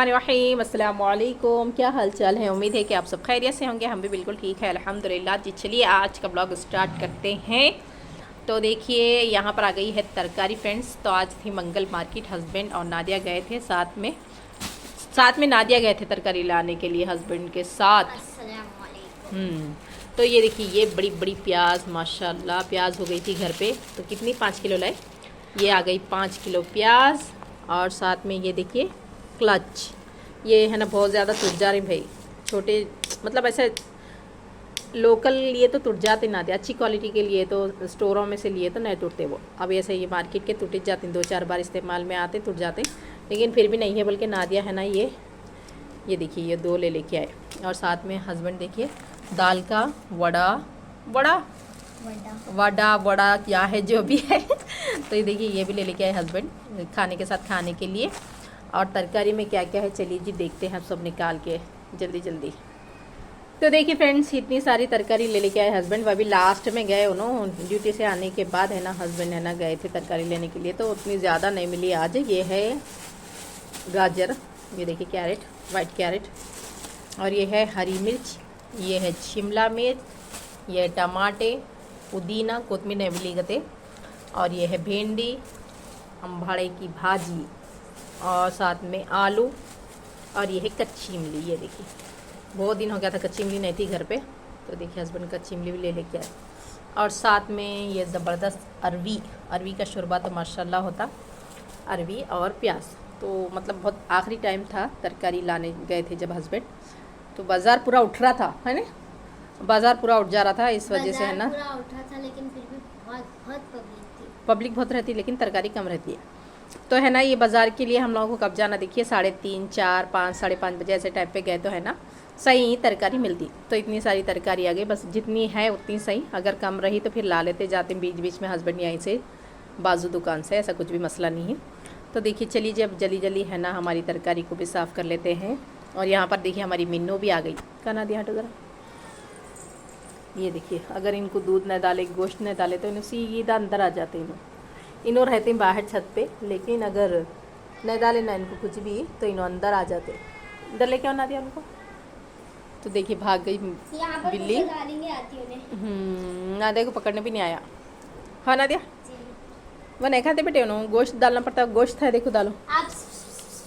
बिस्मिल्लाहिर्रहमानिर्रहीम। अस्सलाम वालेकुम। क्या हाल चाल है? उम्मीद है कि आप सब खैरियत से होंगे। हम भी बिल्कुल ठीक है अल्हम्दुलिल्लाह जी। चलिए आज का ब्लॉग स्टार्ट करते हैं। तो देखिए यहाँ पर आ गई है तरकारी फ्रेंड्स। तो आज थी मंगल मार्केट, हस्बैंड और नादिया गए थे साथ में नादिया गए थे तरकारी लाने के लिए हस्बैंड के साथ। अस्सलाम वालेकुम। तो ये देखिए ये बड़ी बड़ी प्याज, माशाल्लाह प्याज हो गई थी घर पे। तो कितनी 5 किलो लाए। ये आ गई 5 किलो प्याज। और साथ में ये देखिए क्लच, ये है ना बहुत ज़्यादा टूट जा रही भाई। छोटे मतलब ऐसे लोकल लिए तो टूट जाते ना थे, अच्छी क्वालिटी के लिए तो स्टोरों में से लिए तो नहीं टूटते वो। अब ऐसे ये मार्केट के टूट जाते हैं, 2-4 बार इस्तेमाल में आते टूट जाते, लेकिन फिर भी नहीं है। बल्कि नादिया है ना ये देखिए ये 2 ले लेके आए। और साथ में हस्बैंड देखिए दाल का वड़ा वड़ा वड़ा वड़ा क्या है जो भी है तो ये देखिए ये भी ले लेके आए हस्बैंड खाने के साथ खाने के लिए। और तरकारी में क्या क्या है चलिए जी देखते हैं सब निकाल के जल्दी जल्दी। तो देखिए फ्रेंड्स इतनी सारी तरकारी ले लेके आए हस्बैंड। अभी लास्ट में गए उन्होंने ड्यूटी से आने के बाद है ना, हस्बैंड है ना गए थे तरकारी लेने के लिए, तो उतनी ज़्यादा नहीं मिली आज। ये है गाजर, ये देखिए कैरेट, वाइट कैरेट, और ये है हरी मिर्च, ये है शिमला मिर्च, ये है टमाटे, पुदीना, कोतमीर नहीं मिली गते, और ये है भिंडी, अम्बाड़े की भाजी, और साथ में आलू, और ये है कच्ची इमली। ये देखिए बहुत दिन हो गया था कच्ची इमली नहीं थी घर पे, तो देखिए हस्बैंड कच्ची इमली भी ले लेके आए। और साथ में ये ज़बरदस्त अरवी का शोरबा तो माशाल्लाह होता, अरवी और प्याज। तो मतलब बहुत आखिरी टाइम था तरकारी लाने गए थे जब हस्बैंड, तो बाज़ार पूरा उठ रहा था है ना, बाज़ार पूरा उठ जा रहा था इस वजह से है ना। पूरा उठा था लेकिन फिर भी बहुत पब्लिक बहुत रहती है लेकिन तरकारी कम रहती है। तो है ना ये बाज़ार के लिए हम लोगों को कब जाना, देखिए 3:30, 4, 5, 5:30 बजे ऐसे टाइप पे गए तो है ना सही तरकारी मिलती। तो इतनी सारी तरकारी आ गई, बस जितनी है उतनी सही, अगर कम रही तो फिर ला लेते जाते बीच बीच में हस्बैंड यहीं से बाजू दुकान से, ऐसा कुछ भी मसला नहीं है। तो देखिए चलिए जब जल्दी जल्दी है ना हमारी तरकारी को भी साफ़ कर लेते हैं। और यहाँ पर देखिए हमारी मिन्नू भी आ गई। कहना दिया हटो ज़रा। ये देखिए अगर इनको दूध न डाले, गोश्त न डाले तो इन्हें सीधा अंदर आ जाते इन्हों रहते हैं बाहर छत पे, लेकिन अगर न डाले ना इनको कुछ भी तो इन्हों अंदर आ जाते। इधर लेके आना दिया उनको। तो देखिए भाग गई बिल्ली। नादिया को पकड़ने भी नहीं आया। हाँ नादिया वो नहीं खाते बेटे, उन्होंने गोश्त डालना पड़ता है, गोश्त है देखो डालो।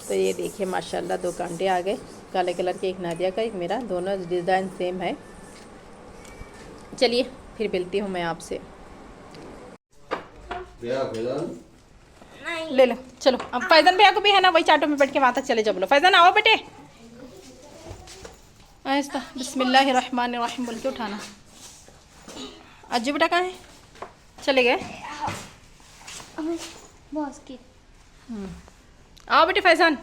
तो ये देखिए माशाल्लाह 2 कांटे आ गए, काले कलर के, एक नादिया का एक मेरा, दोनों डिज़ाइन सेम है। चलिए फिर मिलती हूँ मैं आपसे। ले लो चलो। अब फैजन भैया को भी है ना वही चाटो में बैठ के वहाँ तक चले जाओ। बोलो फैजन आओ बेटे, ऐसा बिस्मिल्लाहिर्रहमानिर्रहीम बोल के उठाना। अज्जू बेटा कहाँ है? चले गए। बॉस की आओ बेटे फैजान।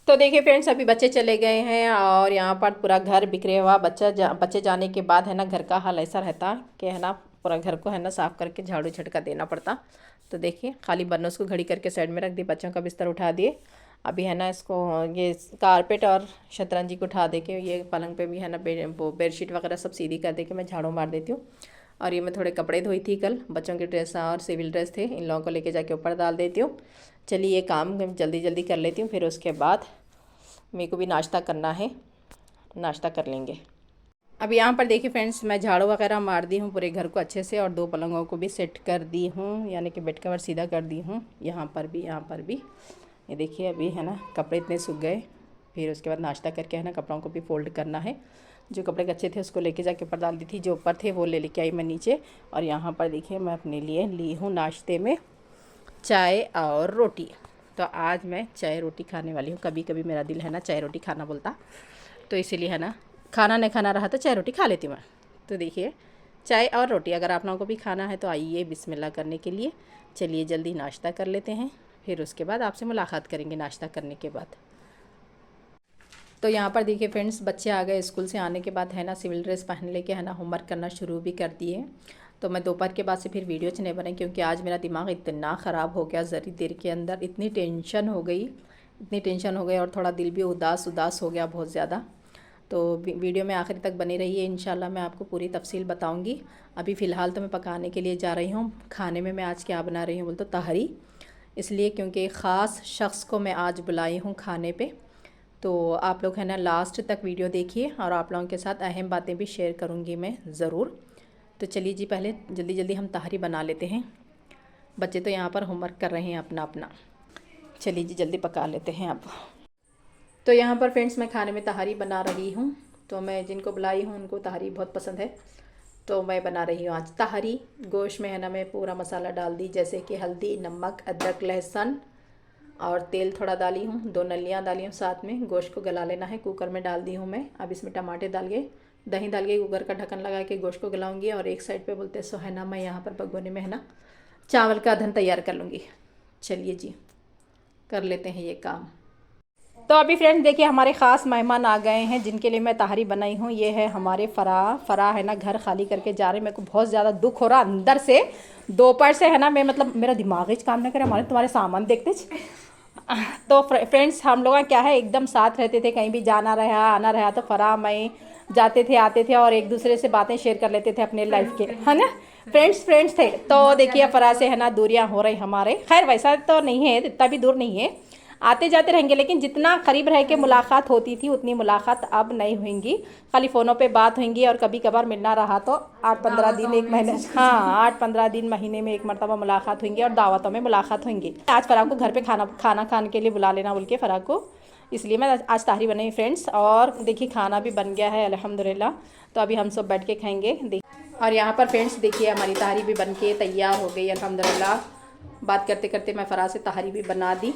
तो देखिए फ्रेंड्स अभी बच्चे चले गए हैं और यहाँ पर पूरा घर बिखरे हुआ। बच्चे जाने के बाद है ना घर का हाल ऐसा रहता कि है ना पूरा घर को है ना साफ़ करके झाड़ू झटका देना पड़ता। तो देखिए खाली बर्नर्स को घड़ी करके साइड में रख दिए, बच्चों का बिस्तर उठा दिए। अभी है ना इसको ये कारपेट और शतरंजी को उठा दे के ये पलंग पे भी है ना बेडशीट वगैरह सब सीधी कर दे के मैं झाड़ू मार देती हूँ। और ये मैं थोड़े कपड़े धोई थी कल, बच्चों के ड्रेस और सिविल ड्रेस थे, इन लोगों को लेके जाके ऊपर डाल देती हूँ। चलिए ये काम जल्दी जल्दी कर लेती हूँ, फिर उसके बाद मेरे को भी नाश्ता करना है, नाश्ता कर लेंगे। अब यहाँ पर देखिए फ्रेंड्स मैं झाड़ू वगैरह मार दी हूँ पूरे घर को अच्छे से, और 2 पलंगों को भी सेट कर दी हूँ, यानी कि बेड कवर सीधा कर दी हूँ। यहाँ पर भी ये देखिए अभी है ना कपड़े इतने सूख गए। फिर उसके बाद नाश्ता करके है ना कपड़ों को भी फोल्ड करना है। जो कपड़े कच्चे थे उसको लेके जाके ऊपर डाल दी थी, जो ऊपर थे वो ले लेके आई मैं नीचे। और यहाँ पर देखिए मैं अपने लिए ली हूँ नाश्ते में चाय और रोटी। तो आज मैं चाय रोटी खाने वाली हूँ। कभी कभी मेरा दिल है ना चाय रोटी खाना बोलता, तो इसीलिए है ना खाना नहीं खाना रहा तो चाय रोटी खा लेती हूँ मैं। तो देखिए चाय और रोटी, अगर आप लोगों को भी खाना है तो आइए बिस्मिल्लाह करने के लिए। चलिए जल्दी नाश्ता कर लेते हैं, फिर उसके बाद आपसे मुलाकात करेंगे नाश्ता करने के बाद। तो यहाँ पर देखिए फ्रेंड्स बच्चे आ गए स्कूल से आने के बाद है ना सिविल ड्रेस पहन लेके है ना होमवर्क करना शुरू भी कर दिए। तो मैं दोपहर के बाद से फिर वीडियो नहीं बनाई, क्योंकि आज मेरा दिमाग इतना ख़राब हो गया ज़री देर के अंदर, इतनी टेंशन हो गई और थोड़ा दिल भी उदास हो गया बहुत ज़्यादा। तो वीडियो में आखिर तक बनी रहिए, इंशाल्लाह मैं आपको पूरी तफसील बताऊंगी। अभी फ़िलहाल तो मैं पकाने के लिए जा रही हूँ। खाने में मैं आज क्या बना रही हूँ बोल तो तहरी, इसलिए क्योंकि एक ख़ास शख्स को मैं आज बुलाई हूँ खाने पे। तो आप लोग है ना लास्ट तक वीडियो देखिए और आप लोगों के साथ अहम बातें भी शेयर करूँगी मैं ज़रूर। तो चलिए जी, पहले जल्दी जल्दी हम तहरी बना लेते हैं। बच्चे तो यहाँ पर होमवर्क कर रहे हैं अपना। चलिए जी जल्दी पका लेते हैं अब। तो यहाँ पर फ्रेंड्स मैं खाने में तहरी बना रही हूँ। तो मैं जिनको बुलाई हूँ उनको तहरी बहुत पसंद है, तो मैं बना रही हूँ आज तहरी। गोश्त में है ना मैं पूरा मसाला डाल दी, जैसे कि हल्दी, नमक, अदरक, लहसुन और तेल थोड़ा डाली हूँ, 2 नलियाँ डाली हूँ। साथ में गोश्त को गला लेना है, कुकर में डाल दी हूँ मैं। अब इसमें टमाटर डाल के, दही डाल के कुकर का ढक्कन लगा के गोश्त को गलाऊंगी। और एक साइड पे बोलते सो है ना मैं यहाँ पर भगोने में है ना चावल का अधन तैयार कर लूँगी। चलिए जी कर लेते हैं ये काम। तो अभी फ्रेंड्स देखिए हमारे ख़ास मेहमान आ गए हैं जिनके लिए मैं तहरी बनाई हूँ। ये है हमारे फ़रा है ना घर खाली करके जा रहे हैं। मेरे को बहुत ज़्यादा दुख हो रहा अंदर से, दोपहर से है ना मैं मतलब मेरा दिमाग ही काम नहीं करे हमारे तुम्हारे सामान देखते। तो फ्रेंड्स हम लोग क्या है एकदम साथ रहते थे, कहीं भी जाना रहा आना रहा तो फ़रा मैं जाते थे आते थे और एक दूसरे से बातें शेयर कर लेते थे अपने लाइफ के, है ना। फ्रेंड्स थे। तो देखिए फ़रा से है ना दूरियां हो रही हमारे। खैर वैसा तो नहीं है, इतना भी दूर नहीं है, आते जाते रहेंगे, लेकिन जितना करीब रह के मुलाकात होती थी उतनी मुलाकात अब नहीं होंगी। खाली फ़ोनों पे बात होंगी और कभी कभार मिलना रहा तो 8-15 दिन, 1 महीने, हाँ 8-15 दिन, महीने में 1 मरतबा मुलाकात होंगी और दावतों में मुलाकात होंगी। आज फ़रा को घर पे खाना खाने के लिए बुला लेना बोल के फ़रा को, इसलिए मैं आज तहरी बनाई फ्रेंड्स। और देखिए खाना भी बन गया है अल्हम्दुलिल्लाह। तो अभी हम सब बैठ के खाएँगे। और यहाँ पर फ्रेंड्स देखिए हमारी तहरी भी बन के तैयार हो गई अल्हम्दुलिल्लाह। बात करते करते मैं फ़रा से तहरी भी बना दी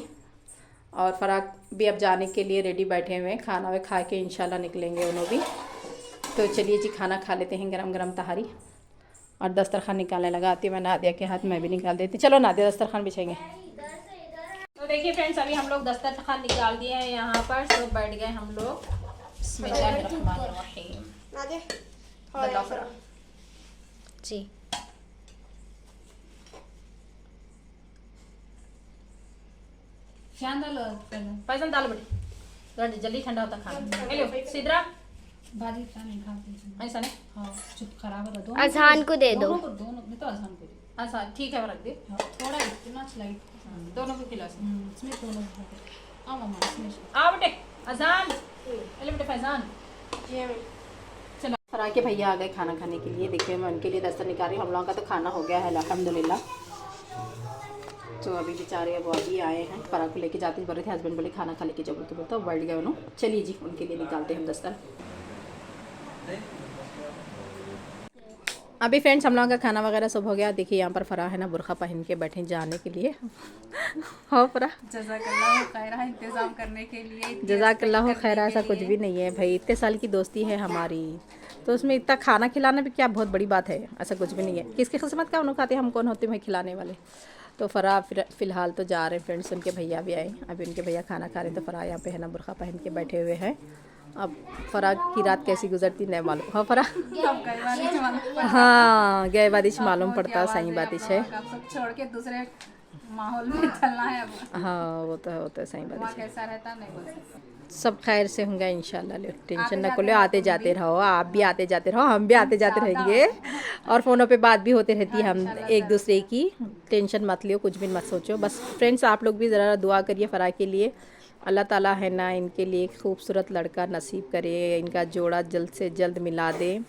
और फ़रा भी अब जाने के लिए रेडी बैठे हुए हैं। खाना वे खा के इंशाल्लाह निकलेंगे उन्हों भी। तो चलिए जी खाना खा लेते हैं गरम गरम तहरी। और दस्तरखान निकालने लगा आती हूँ मैं, नादिया के हाथ मैं भी निकाल देती। चलो नादिया दस्तरखान बिछेंगे। तो देखिए फ्रेंड्स अभी हम लोग दस्तरखान निकाल दिए हैं यहाँ पर, तो बैठ गए हम लोग। बिस्मिल्लाहिर्रहमानिर्रहीम जी। पैसन डालो बेटी, जल्दी ठंडा होता खाना। हेलो सिद्रा बाजी नहीं खाते ऐसा नहीं, हाँ चुप खराब होता। दोनों अजहान को दे दो। दोनों तो अजहान को दे। अच्छा ठीक है रख दे। हाँ, थोड़ा इतना स्लाइड दोनों को खिला इसमें दोनों आ मम्मा इसमें आ बेटे अजान, हेलो बेटे फैजान। चलो फ़रा के भैया आ गए खाना खाने के लिए। देखिए मैं उनके लिए दस्तर निकाल रही हूँ। हम लोगों का तो खाना हो गया है अल्हम्दुलिल्लाह। तो अभी बेचारे अब अभी आए हैं, फ़रा को लेके जाते बोल रहे थे, हस्बैंड बोले खाना खा लेके जाओ बोलते बोलते बैठ गए उन्होंने। चलिए जी उनके लिए निकालते हैं हम दस्तर। अभी फ्रेंड्स हम लोगों का खाना वगैरह सब हो गया। देखिए यहाँ पर फ़रा है ना बुरखा पहन के बैठे जाने के लिए। हो फ़रा जज़ाकल्लाह खैरा इंतज़ाम करने के लिए। जज़ाकल्लाह खैरा, ऐसा कुछ भी नहीं है भाई, इतने साल की दोस्ती है हमारी तो उसमें इतना खाना खिलाना भी क्या बहुत बड़ी बात है, ऐसा कुछ भी नहीं है। किसकी किस्मत का उन्होंने खाते, हम कौन होते हैं खिलाने वाले। तो फ़रा फ़िलहाल तो जा रहे हैं फ्रेंड्स, उनके भैया भी आए। अभी उनके भैया खाना खा रहे हैं तो फ़रा यहाँ पे है ना बुरखा पहन के बैठे हुए हैं। अब फ़रा की रात कैसी गुजरती नहीं मालूम। हाँ फ़रा हाँ गए बादिश मालूम पड़ता, सही बातिश है। सब छोड़ के दूसरे माहौल में चलना है अब। हाँ वो तो है सही बात है। कैसा रहता नहीं बोल सकते। सब खैर से होंगे इंशाल्लाह, टेंशन ना को लो। आते जाते रहो, आप भी आते जाते रहो, हम भी आते जाते रहेंगे और फ़ोनों पे बात भी होती रहती है हम एक दूसरे की। टेंशन मत लियो, कुछ भी मत सोचो। बस फ्रेंड्स आप लोग भी ज़रा दुआ करिए फ़रा के लिए। अल्लाह ताला है ना इनके लिए एक खूबसूरत लड़का नसीब करे, इनका जोड़ा जल्द से जल्द मिला दे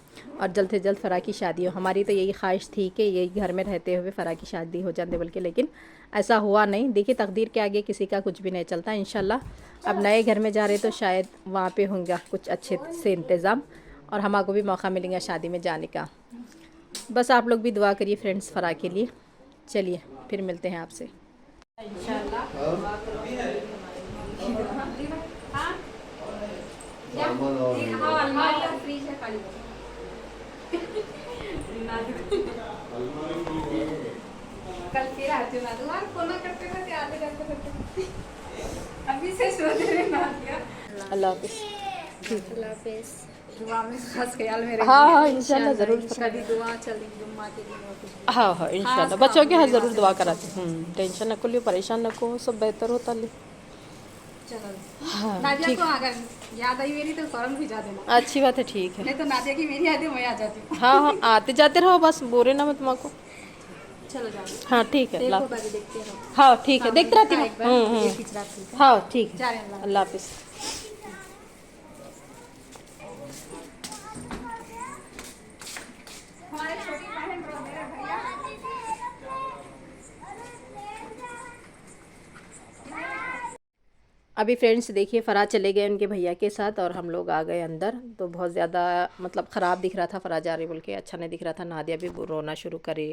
और जल्द से जल्द फ़रा की शादी हो। हमारी तो यही ख्वाहिश थी कि यही घर में रहते हुए फ़रा की शादी हो जाते बल्कि, लेकिन ऐसा हुआ नहीं। देखिए तकदीर के आगे किसी का कुछ भी नहीं चलता। इंशाल्लाह अब नए घर में जा रहे तो शायद वहाँ पे होंगे कुछ अच्छे से इंतज़ाम और हमको भी मौका मिलेगा शादी में जाने का। बस आप लोग भी दुआ करिए फ्रेंड्स फ़रा के लिए। चलिए फिर मिलते हैं आपसे कल फिर आती हूँ ना तुम्हारे फोन करते करते आते जाते अभी से सोच रहे ना। अल्लाह हाफिज़। अल्लाह हाफिज़। दुआ में खास ख्याल में रहिए। हाँ इंशाल्लाह ज़रूर। कभी दुआ चली जुम्मा के दिन और कुछ भी। हाँ इंशाल्लाह हाँ, बच्चों की हर बुरी ज़रूर बातें दुआ नहीं कराते। टेंशन न को लियो, परेशान न को, सब बेहतर होता ले। चलो हाँ नादिया ठीक, को अगर याद आई मेरी तो फौरन भिजा देना, अच्छी बात है, ठीक है। नहीं तो नादिया की मेरी याद है मैं आ जाती हूँ। हाँ आते जाते रहो बस, बोरे ना मत तुमको। चलो जाओ, हाँ ठीक है, देखो अल्लाह। कभी देखते रहो। हाँ ठीक है, सामने देखते रहती देखा हूँ। एक बार ये पिछड़ा ठीक है। हाँ ठीक जा है, रहे हैं, अल्लाह हाफिज़। हमारे छोटी बहन और मेरे भैया अभी फ्रेंड्स देखिए, फ़राज चले गए उनके भैया के साथ और हम लोग आ गए अंदर। तो बहुत ज़्यादा मतलब ख़राब दिख रहा था, फ़राज जा रही बोल के अच्छा नहीं दिख रहा था। नादिया भी रोना शुरू करी,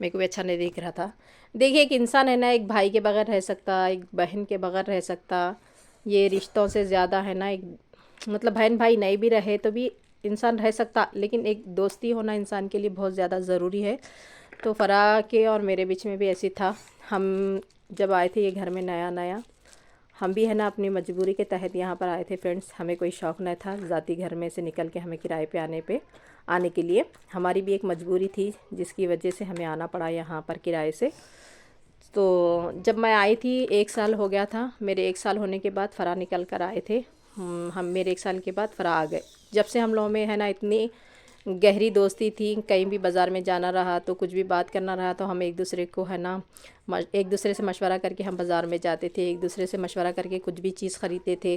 मेरे को भी अच्छा नहीं दिख रहा था। देखिए एक इंसान है ना, एक भाई के बगैर रह सकता, एक बहन के बगैर रह सकता। ये रिश्तों से ज़्यादा है ना, एक मतलब बहन भाई नहीं भी रहे तो भी इंसान रह सकता, लेकिन एक दोस्ती होना इंसान के लिए बहुत ज़्यादा ज़रूरी है। तो फ़राज के और मेरे बीच में भी ऐसी था। हम जब आए थे ये घर में नया नया, हम भी है ना अपनी मजबूरी के तहत यहाँ पर आए थे फ्रेंड्स। हमें कोई शौक़ नहीं था ज़ाती घर में से निकल के हमें किराए पे आने के लिए। हमारी भी एक मजबूरी थी जिसकी वजह से हमें आना पड़ा यहाँ पर किराए से। तो जब मैं आई थी 1 साल हो गया था। मेरे 1 साल होने के बाद फ़रा निकल कर आए थे। हम मेरे 1 साल के बाद फ़रा आ गए। जब से हम लोगों में है ना इतनी गहरी दोस्ती थी, कहीं भी बाज़ार में जाना रहा तो कुछ भी बात करना रहा तो हम एक दूसरे को है ना एक दूसरे से मशवरा करके हम बाज़ार में जाते थे, एक दूसरे से मशवरा करके कुछ भी चीज़ ख़रीदते थे।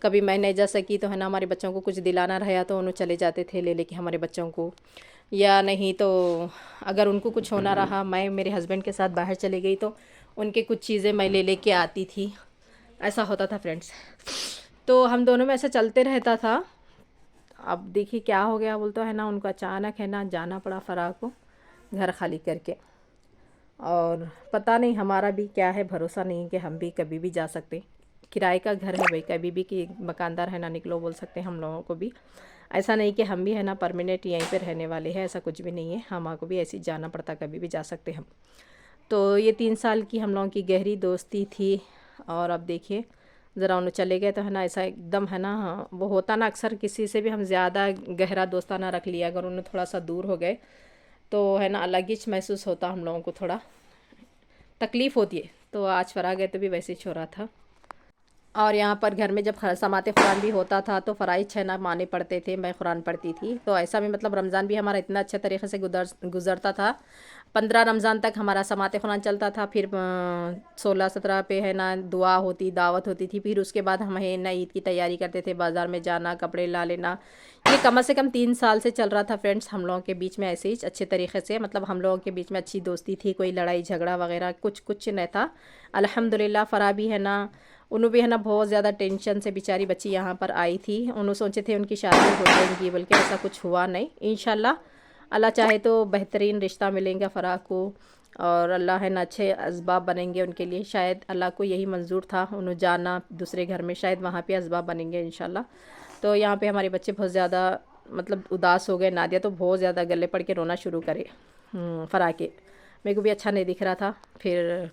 कभी मैं नहीं जा सकी तो है ना हमारे बच्चों को कुछ दिलाना रहा तो उन्हें चले जाते थे ले लेके हमारे बच्चों को, या नहीं तो अगर उनको कुछ होना रहा, मैं मेरे हस्बैंड के साथ बाहर चली गई तो उनके कुछ चीज़ें मैं ले लेके आती थी। ऐसा होता था फ्रेंड्स। तो हम दोनों में ऐसा चलते रहता था। अब देखिए क्या हो गया बोलते है ना, उनको अचानक है ना जाना पड़ा फ़रा को घर खाली करके। और पता नहीं हमारा भी क्या है, भरोसा नहीं कि हम भी कभी भी जा सकते। किराए का घर है भाई, कभी भी कि मकानदार है ना निकलो बोल सकते हैं हम लोगों को भी। ऐसा नहीं कि हम भी है ना परमानेंट यहीं पे रहने वाले हैं, ऐसा कुछ भी नहीं है। हमको भी ऐसे ही जाना पड़ता, कभी भी जा सकते हम। तो ये 3 साल की हम लोगों की गहरी दोस्ती थी। और अब देखिए ज़रा उन्हें चले गए तो है ना ऐसा एकदम है ना, वो होता ना अक्सर किसी से भी हम ज़्यादा गहरा दोस्ताना रख लिया, अगर उन्हें थोड़ा सा दूर हो गए तो है ना अलग ही महसूस होता, हम लोगों को थोड़ा तकलीफ़ होती है। तो आज फ़रा गए तो भी वैसे ही हो रहा था। और यहाँ पर घर में जब समाते कुरान भी होता था तो फ़राइज़ है ना माने पढ़ते थे, मैं कुरान पढ़ती थी। तो ऐसा भी मतलब रमज़ान भी हमारा इतना अच्छे तरीके से गुज़रता था। 15 रमज़ान तक हमारा समाते कुरान चलता था। फिर 16-17 पे है ना दुआ होती, दावत होती थी। फिर उसके बाद हम है ना ईद की तैयारी करते थे, बाज़ार में जाना, कपड़े ला लेना। ये कम से कम 3 साल से चल रहा था फ्रेंड्स हम लोगों के बीच में ऐसे ही अच्छे तरीके से, मतलब हम लोगों के बीच में अच्छी दोस्ती थी, कोई लड़ाई झगड़ा वगैरह कुछ नहीं था अल्हम्दुलिल्लाह। फ़रा भी है ना, उन्होंने भी है ना बहुत ज़्यादा टेंशन से बेचारी बच्ची यहाँ पर आई थी। उन्होंने सोचे थे उनकी शादी हो जाएगी, बल्कि ऐसा कुछ हुआ नहीं। इंशाल्लाह अल्लाह चाहे तो बेहतरीन रिश्ता मिलेगा फ़रा को, और अल्लाह है ना अच्छे असबाब बनेंगे उनके लिए। शायद अल्लाह को यही मंजूर था उन्हें जाना दूसरे घर में, शायद वहाँ पे असबाब बनेंगे इंशाल्लाह। तो यहाँ पे हमारे बच्चे बहुत ज़्यादा मतलब उदास हो गए। नादिया तो बहुत ज़्यादा गले पड़ के रोना शुरू करे फ़रा के। मेरे को भी अच्छा नहीं दिख रहा था। फिर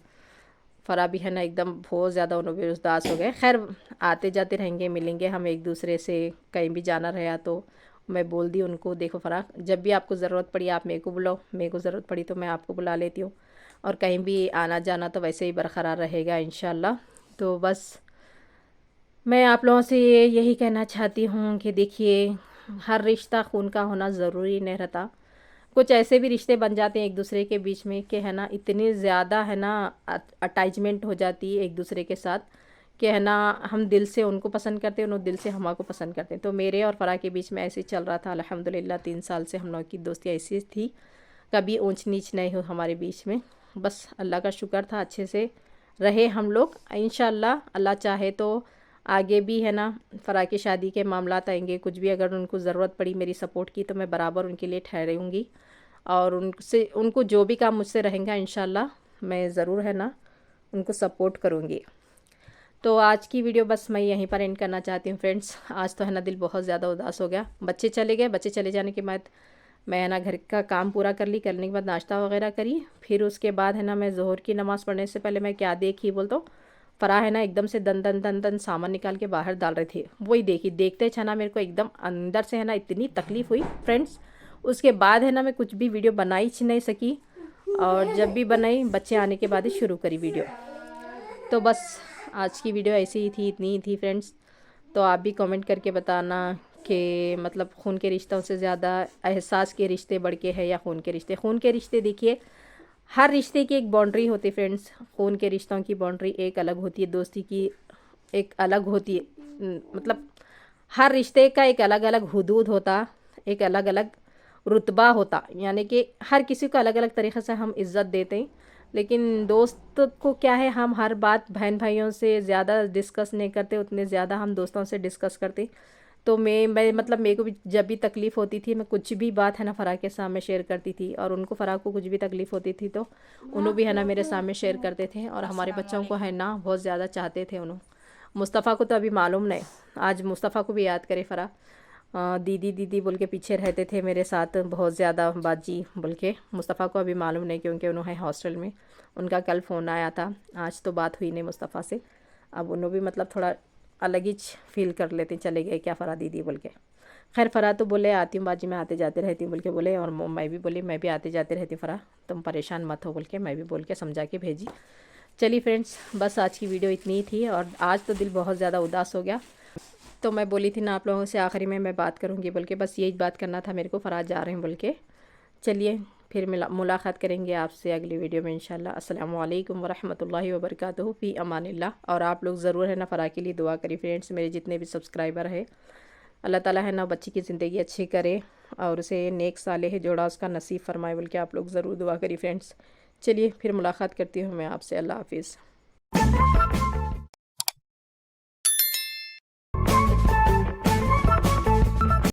फ़रा भी है ना एकदम बहुत ज़्यादा उन्होंने भी उदास हो गए। खैर आते जाते रहेंगे, मिलेंगे हम एक दूसरे से, कहीं भी जाना रहा तो मैं बोल दी उनको देखो फ़रा जब भी आपको ज़रूरत पड़ी आप मेरे को बुलाओ, मेरे को ज़रूरत पड़ी तो मैं आपको बुला लेती हूँ। और कहीं भी आना जाना तो वैसे ही बरकरार रहेगा इंशाल्लाह। तो बस मैं आप लोगों से यही कहना चाहती हूँ कि देखिए हर रिश्ता खून का होना ज़रूरी नहीं रहता। कुछ ऐसे भी रिश्ते बन जाते हैं एक दूसरे के बीच में कि है ना इतनी ज़्यादा है ना अटैचमेंट हो जाती है एक दूसरे के साथ कि है ना हम दिल से उनको पसंद करते हैं, उन्होंने दिल से हमको पसंद करते हैं। तो मेरे और फ़रा के बीच में ऐसे ही चल रहा था अल्हम्दुलिल्लाह। 3 साल से हम लोग की दोस्ती ऐसी थी, कभी ऊंच नीच नहीं हो हमारे बीच में। बस अल्लाह का शुक्र था अच्छे से रहे हम लोग। इंशाल्लाह अल्लाह चाहे तो आगे भी है ना फ़रा की शादी के मामलात आएंगे, कुछ भी अगर उनको ज़रूरत पड़ी मेरी सपोर्ट की तो मैं बराबर उनके लिए ठहरूँगी। और उनसे उनको जो भी काम मुझसे रहेगा इंशाल्लाह मैं ज़रूर है ना उनको सपोर्ट करूँगी। तो आज की वीडियो बस मैं यहीं पर एंड करना चाहती हूँ फ्रेंड्स। आज तो है ना दिल बहुत ज़्यादा उदास हो गया। बच्चे चले गए, बच्चे चले जाने के बाद मैं है ना घर का काम पूरा करने के बाद नाश्ता वगैरह करी। फिर उसके बाद है ना मैं ज़ोहर की नमाज़ पढ़ने से पहले मैं क्या देखी बोल तो फ़राह है ना एकदम से दन दन दन दन सामान निकाल के बाहर डाल रहे थे। वही देखी देखते छना मेरे को एकदम अंदर से है ना इतनी तकलीफ़ हुई फ्रेंड्स। उसके बाद है ना मैं कुछ भी वीडियो बना ही नहीं सकी, और जब भी बनाई बच्चे आने के बाद ही शुरू करी वीडियो। तो बस आज की वीडियो ऐसी ही थी, इतनी ही थी फ्रेंड्स। तो आप भी कमेंट करके बताना कि मतलब खून के रिश्तों से ज़्यादा एहसास के रिश्ते बढ़ के है या खून के रिश्ते। खून के रिश्ते देखिए, हर रिश्ते की एक बाउंड्री होती है फ्रेंड्स। खून के रिश्तों की बाउंड्री एक अलग होती है, दोस्ती की एक अलग होती है। मतलब हर रिश्ते का एक अलग अलग हुदूद होता, एक अलग अलग रुतबा होता, यानी कि हर किसी को अलग अलग तरीक़े से हम इज़्ज़त देते हैं। लेकिन दोस्त को क्या है, हम हर बात बहन भाइयों से ज़्यादा डिस्कस नहीं करते, उतने ज़्यादा हम दोस्तों से डिस्कस करते। तो मैं मतलब मेरे को भी जब भी तकलीफ़ होती थी, मैं कुछ भी बात है ना फ़राह के सामने शेयर करती थी, और उनको फ़राह को कुछ भी तकलीफ़ होती थी तो उन्हों भी है ना मेरे सामने शेयर करते थे। और हमारे बच्चों को है ना बहुत ज़्यादा चाहते थे उन्हों। मुस्तफ़ा को तो अभी मालूम नहीं, आज मुस्तफ़ा को भी याद करे फ़राह। दीदी दीदी बोल के पीछे रहते थे मेरे साथ बहुत ज़्यादा, बाजी बोल के। मुस्तफ़ा को अभी मालूम नहीं क्योंकि उन्होंने हॉस्टल में, उनका कल फ़ोन आया था, आज तो बात हुई नहीं मुस्तफ़ा से। अब उन्हों भी मतलब थोड़ा अलग ही फील कर लेते, चले गए क्या फ़राह दीदी बोल के। खैर फ़राह तो बोले आती हूँ बाजी, मैं आते जाते रहती हूँ बोल के बोले, और मैं भी बोली मैं भी आते जाते रहती हूँ फ़राह, तुम परेशान मत हो बोल के मैं भी बोल के समझा के भेजी। चलिए फ्रेंड्स, बस आज की वीडियो इतनी ही थी, और आज तो दिल बहुत ज़्यादा उदास हो गया। तो मैं बोली थी ना आप लोगों से आखिरी में मैं बात करूँगी बोल के, बस यही बात करना था मेरे को, फ़राह जा रहे हैं बोल के। चलिए फिर मुलाकात करेंगे आपसे अगली वीडियो में इंशाल्लाह। अस्सलामु अलैकुम वरहमतुल्लाहि वबरकातुहू, फ़ी अमानिल्लाह। और आप लोग ज़रूर है ना फ़राह के लिए दुआ करिए फ्रेंड्स, मेरे जितने भी सब्सक्राइबर है। अल्लाह ताला है ना बच्ची की ज़िंदगी अच्छी करे और उसे नेक सालेह जोड़ा उसका नसीब फरमाए बोल के आप लोग ज़रूर दुआ करिए फ्रेंड्स। चलिए फिर मुलाकात करती हूँ मैं आपसे, अल्लाह हाफिज़।